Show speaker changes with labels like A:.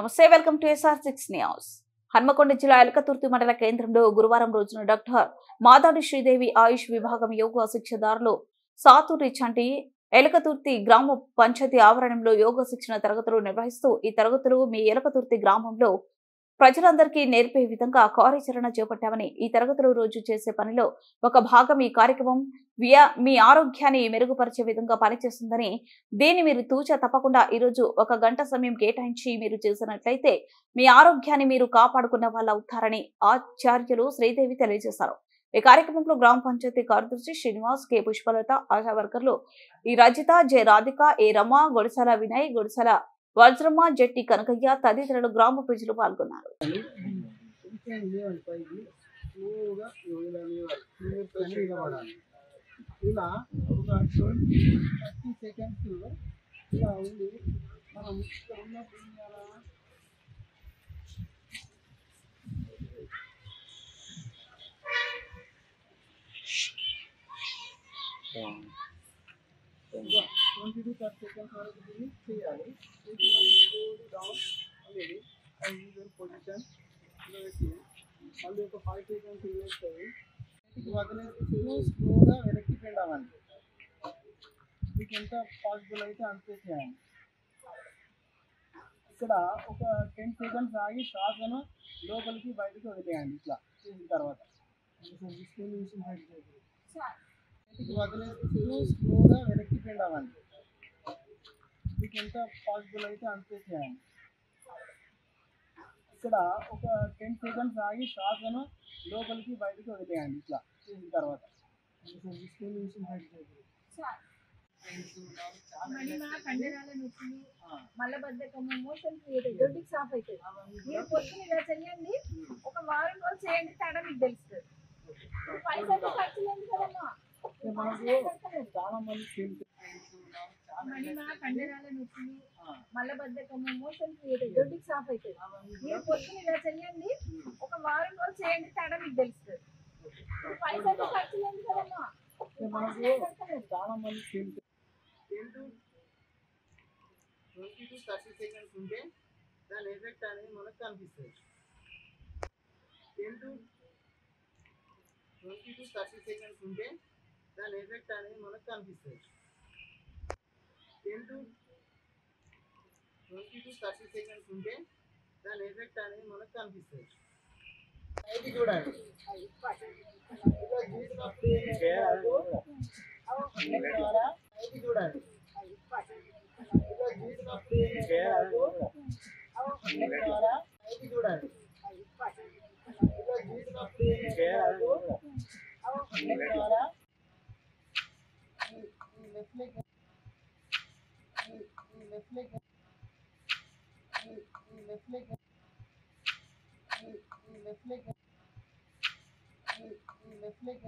A: నమస్తే, welcome to SR6 news. Hanamkonda జిల్లా ఎలకతుర్తి మండల కేంద్రంలో గురువారం రోజున డాక్టర్ మాదాడి శ్రీదేవి ఆయుష్ విభాగం యోగా శిక్షదారులు సాతూరి చంటి ఎలకతుర్తి గ్రామ పంచాయతీ ఆవరణంలో యోగా శిక్షణ తరగతులు నిర్వహిస్తూ ఈ తరగతులు మీ ఎలకతుర్తి గ్రామంలో ప్రజలందరికీ నేర్పే విధంగా కార్యాచరణ చేపట్టామని, ఈ తరగతులు రోజు చేసే పనిలో ఒక భాగం ఈ కార్యక్రమం మీ ఆరోగ్యాన్ని మెరుగుపరిచే విధంగా పనిచేస్తుందని, దీన్ని మీరు తూచా తప్పకుండా ఈరోజు 1 గంట సమయం కేటాయించి మీరు చేసినట్లయితే మీ ఆరోగ్యాన్ని మీరు కాపాడుకున్న వాళ్ళు అవుతారని ఆచార్యులు శ్రీదేవి తెలియజేశారు. ఈ కార్యక్రమంలో గ్రామ పంచాయతీ కార్యదర్శి శ్రీనివాస్, కె పుష్పలత, ఆశా వర్కర్లు ఈ రజిత, జె రాధిక, ఏ రమ, గొడిసల వినయ్, గొడిసల వజ్రమ్మ, జట్టి కనకయ్య తదితరులు గ్రామ ప్రజలు పాల్గొన్నారు.
B: ఇంకా 20 to 30 seconds వరకు దీన్ని చేయాలి. డౌన్ అనేది యూజువల్ పొజిషన్ పెట్టి మళ్ళీ ఒక 5 seconds వేస్తుంది. వదిలేస్తూ స్లోగా వెనక్కి పెండాలి. మీకు ఎంత పాసిబుల్ అయితే అంతే చేయాలి. ఇక్కడ ఒక 10 seconds ఆగి శ్వాసను లోపలికి బయటకు వదిలేయండి. ఇట్లా చేసిన తర్వాత వదిలేస్తూ స్లోగా వెనక్కి పెండాలి. మీకు ఎంత పాసిబుల్ అయితే అంతే చేయాలి. ఇక్కడ ఒక 10 seconds ఆగి శ్వాసను లోపలికి బయటకు వదిలేయండి. ఇట్లా చేసిన తర్వాత
C: కండరాల నొప్పులు, మలబద్ధకము, మోషన్ జొడ్డుకి సాఫ్ అవుతుంది. మీరు పొద్దున ఇలా చేయండి, ఒక వారం రోజులు చేయండి, తేడా మీకు తెలుస్తుంది. పైసలు ఖర్చు లేదు కదమ్మా.
B: చాలా మంది
C: కండరాల నొప్పులు, మలబద్ధకము, మోషన్ జొడ్డుకి సాఫ్ అవుతుంది. మీరు పొద్దున ఇలా చేయండి, ఒక వారం రోజులు చేయండి, తేడా మీకు తెలుస్తుంది. పైసలు ఖర్చు లేదు కదమ్మా.
B: చాలా మంది 10 to 20 to 30 seconds ఉంటే దాని ఎఫెక్ట్ అనేది మనకు కనిపిస్తుంది. 10 to 20 to 30 seconds ఉంటే దాని ఎఫెక్ట్ అనేది మనకు కనిపిస్తుంది. 10 to 20 to 30 seconds ఉంటే దాని ఎఫెక్ట్ అనేది మనకు కనిపిస్తుంది. ఇది చూడండి, ఇది చూడండి, ఇది చూడండి, లెఫ్ట్ లెగ్